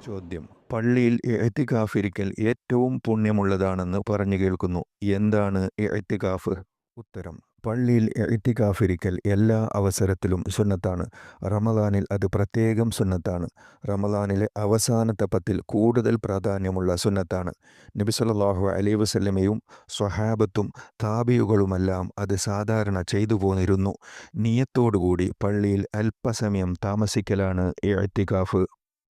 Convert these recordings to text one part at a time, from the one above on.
ചോദ്യം: പള്ളിയിൽ ഇഅ്തികാഫിരിക്കൽ ഏറ്റവും പുണ്യമുള്ളതാണെന്ന് പറഞ്ഞു കേൾക്കുന്നു. എന്താണ് ഇഅ്തികാഫ്? ഉത്തരം: പള്ളിയിൽ ഇഅ്തികാഫിരിക്കൽ എല്ലാ അവസരത്തിലും സുന്നത്താണ്. റമദാനിൽ അത് പ്രത്യേകം സുന്നത്താണ്. റമദാനിലെ അവസാനത്തെ പത്തിൽ കൂടുതൽ പ്രാധാന്യമുള്ള സുന്നത്താണ്. നബി സല്ലല്ലാഹു അലൈഹി വസല്ലമയും സ്വഹാബത്തും താബിയുകളുമെല്ലാം അത് സാധാരണ ചെയ്തു പോന്നിരുന്നു. നിയ്യത്തോടുകൂടി പള്ളിയിൽ അല്പസമയം താമസിക്കലാണ് ഇഅ്തികാഫ്.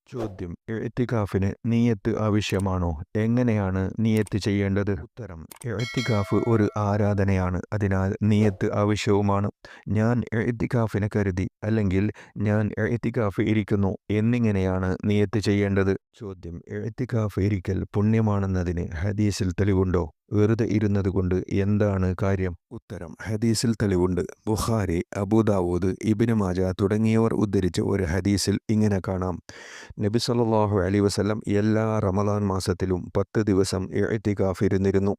ചോദ്യം: ഇഅ്തികാഫിന് നിയ്യത്ത് ആവശ്യമാണോ? എങ്ങനെയാണ് നിയ്യത്ത് ചെയ്യേണ്ടത്? ഉത്തരം: ഇഅ്തികാഫ് ഒരു ആരാധനയാണ്. അതിനാൽ നിയ്യത്ത് ആവശ്യവുമാണ്. ഞാൻ ഇഅ്തികാഫിനെ കരുതി, അല്ലെങ്കിൽ ഞാൻ ഇഅ്തികാഫ് ഇരിക്കുന്നു എന്നിങ്ങനെയാണ് നിയ്യത്ത് ചെയ്യേണ്ടത്. ചോദ്യം: ഇഅ്തികാഫ് ഇരിക്കൽ പുണ്യമാണെന്നതിന് ഹദീസിൽ തെളിവുണ്ടോ? വെറുതെ ഇരുന്നത് കൊണ്ട് എന്താണ് കാര്യം? ഉത്തരം: ഹദീസിൽ തെളിവുണ്ട്. ബുഖാരി, അബൂദാവൂദ്, ഇബ്നു മാജ തുടങ്ങിയവർ ഉദ്ധരിച്ച ഒരു ഹദീസിൽ ഇങ്ങനെ കാണാം: നബി സല്ലല്ലാഹു അലൈഹി വസല്ലം എല്ലാ റമദാൻ മാസത്തിലും 10 ദിവസം ഇഅ്തികാഫ് ഇരുന്നിരുന്നു.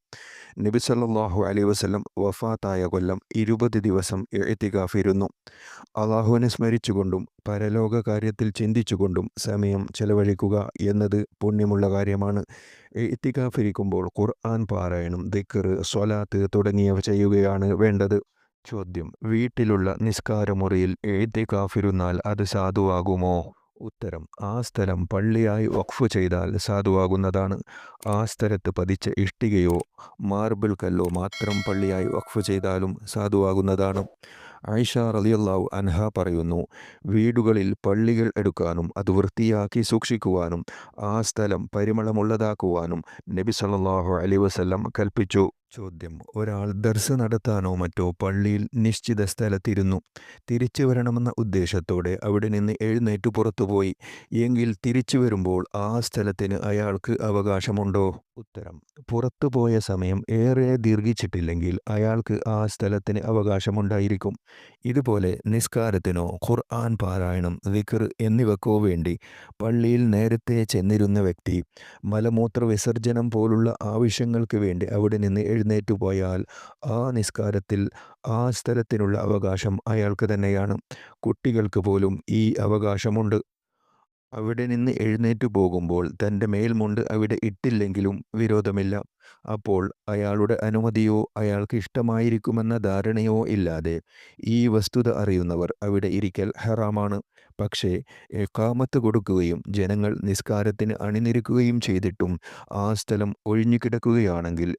നബി സല്ലല്ലാഹു അലൈഹി വസല്ലം വഫാത്തായ കൊല്ലം 20 ദിവസം ഇഅ്തികാഫ് ഇരുന്നു. അള്ളാഹുവിനെ സ്മരിച്ചുകൊണ്ടും പരലോക കാര്യത്തിൽ ചിന്തിച്ചുകൊണ്ടും സമയം ചെലവഴിക്കുക എന്നത് പുണ്യമുള്ള കാര്യമാണ്. ഇഅ്തികാഫ് ഇരിക്കുമ്പോൾ ഖുർആൻ പാരായണം, ദിക്ർ, സ്വലാത്ത് തുടങ്ങിയവ ചെയ്യുകയാണ് വേണ്ടത്. ചോദ്യം: വീട്ടിലുള്ള നിസ്കാരമുറിയിൽ ഇഅ്തികാഫ് ഇരുന്നാൽ അത് സാധുവാകുമോ? ഉത്തരം: ആ സ്ഥലം പള്ളിയായി വഖഫ് ചെയ്താൽ സാധുവാകുന്നതാണ്. ആ സ്ഥലത്ത് പതിച്ച ഇഷ്ടികയോ മാർബിൾ കല്ലോ മാത്രം പള്ളിയായി വഖഫ് ചെയ്താലും സാധുവാകുന്നതാണ്. ആയിഷ റളിയല്ലാഹു അൻഹ പറയുന്നു: വീടുകളിൽ പള്ളികൾ എടുക്കാനും അത് വൃത്തിയാക്കി സൂക്ഷിക്കുവാനും ആ സ്ഥലം പരിമളമുള്ളതാക്കുവാനും നബി സല്ലല്ലാഹു അലൈഹി വസല്ലം കൽപ്പിച്ചു. ചോദ്യം: ഒരാൾ ദർസ് നടത്താനോ മറ്റോ പള്ളിയിൽ നിശ്ചിത സ്ഥലത്തിരുന്നു. തിരിച്ചു വരണമെന്ന ഉദ്ദേശത്തോടെ അവിടെ നിന്ന് എഴുന്നേറ്റ് പുറത്തുപോയി. എങ്കിൽ തിരിച്ചു വരുമ്പോൾ ആ സ്ഥലത്തിന് അയാൾക്ക് അവകാശമുണ്ടോ? ഉത്തരം: പുറത്തുപോയ സമയം ഏറെ ദീർഘിച്ചിട്ടില്ലെങ്കിൽ അയാൾക്ക് ആ സ്ഥലത്തിന് അവകാശമുണ്ടായിരിക്കും. ഇതുപോലെ നിസ്കാരത്തിനോ ഖുർആൻ പാരായണം, ദിക്ർ എന്നിവക്കോ വേണ്ടി പള്ളിയിൽ നേരത്തെ ചെന്നിരുന്ന വ്യക്തി മലമൂത്ര വിസർജനം പോലുള്ള ആവശ്യങ്ങൾക്ക് വേണ്ടി അവിടെ നിന്ന് എഴുന്നേറ്റു പോയാൽ ആ നിസ്കാരത്തിൽ ആ സ്ഥലത്തിനുള്ള അവകാശം അയാൾക്ക് തന്നെയാണ്. കുട്ടികൾക്ക് പോലും ഈ അവകാശമുണ്ട്. അവിടെ നിന്ന് എഴുന്നേറ്റു പോകുമ്പോൾ തൻ്റെ മേൽമുണ്ട് അവിടെ ഇട്ടില്ലെങ്കിലും വിരോധമില്ല. അപ്പോൾ അയാളുടെ അനുമതിയോ അയാൾക്ക് ഇഷ്ടമായിരിക്കുമെന്ന ധാരണയോ ഇല്ലാതെ ഈ വസ്തുത അറിയുന്നവർ അവിടെ ഇരിക്കൽ ഹറാമാണ്. പക്ഷേ ഇഖാമത്ത് കൊടുക്കുകയും ജനങ്ങൾ നിസ്കാരത്തിന് അണിനിരക്കുകയും ചെയ്തിട്ടും ആ സ്ഥലം ഒഴിഞ്ഞുകിടക്കുകയാണെങ്കിൽ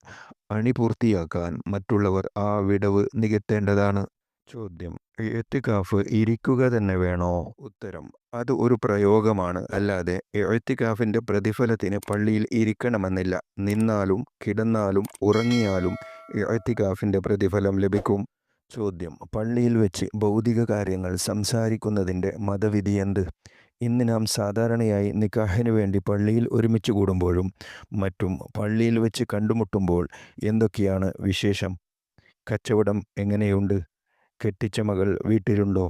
അണി പൂർത്തിയാക്കാൻ മറ്റുള്ളവർ ആ വിടവ് നികത്തേണ്ടതാണ്. ചോദ്യം: ഇഅ്തികാഫ് ഇരിക്കുക തന്നെ വേണോ? ഉത്തരം: അത് ഒരു പ്രയോഗമാണ്. അല്ലാതെ ഇഅ്തികാഫിന്റെ പ്രതിഫലത്തിന് പള്ളിയിൽ ഇരിക്കണമെന്നില്ല. നിന്നാലും കിടന്നാലും ഉറങ്ങിയാലും ഇഅ്തികാഫിന്റെ പ്രതിഫലം ലഭിക്കും. ചോദ്യം: പള്ളിയിൽ വെച്ച് ഭൗതിക കാര്യങ്ങൾ സംസാരിക്കുന്നതിൻ്റെ മതവിധി എന്ത്? ഇന്ന് നാം സാധാരണയായി നിക്കാഹിന് വേണ്ടി പള്ളിയിൽ ഒരുമിച്ച് കൂടുമ്പോഴും മറ്റും പള്ളിയിൽ വെച്ച് കണ്ടുമുട്ടുമ്പോൾ എന്തൊക്കെയാണ് വിശേഷം? കച്ചവടം എങ്ങനെയുണ്ട്? കെട്ടിച്ച മകൾ വീട്ടിലുണ്ടോ?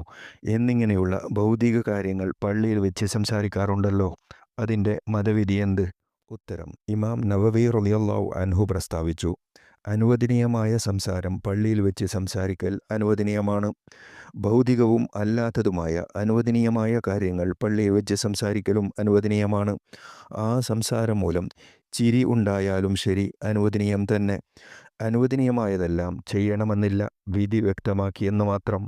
എന്നിങ്ങനെയുള്ള ഭൗതിക കാര്യങ്ങൾ പള്ളിയിൽ വെച്ച് സംസാരിക്കാറുണ്ടല്ലോ. അതിൻ്റെ മതവിധി എന്ത്? ഉത്തരം: ഇമാം നവവി റളിയല്ലാഹു അൻഹു പ്രസ്താവിച്ചു: അനുവദനീയമായ സംസാരം പള്ളിയിൽ വെച്ച് സംസാരിക്കൽ അനുവദനീയമാണ്. ഭൗതികവും അല്ലാത്തതുമായ അനുവദനീയമായ കാര്യങ്ങൾ പള്ളിയിൽ വെച്ച് സംസാരിക്കലും അനുവദനീയമാണ്. ആ സംസാരം മൂലം ചിരി ഉണ്ടായാലും ശരി, അനുവദനീയം തന്നെ. അനുവദനീയമായതെല്ലാം ചെയ്യണമെന്നില്ല, വിധി വ്യക്തമാക്കിയെന്ന് മാത്രം.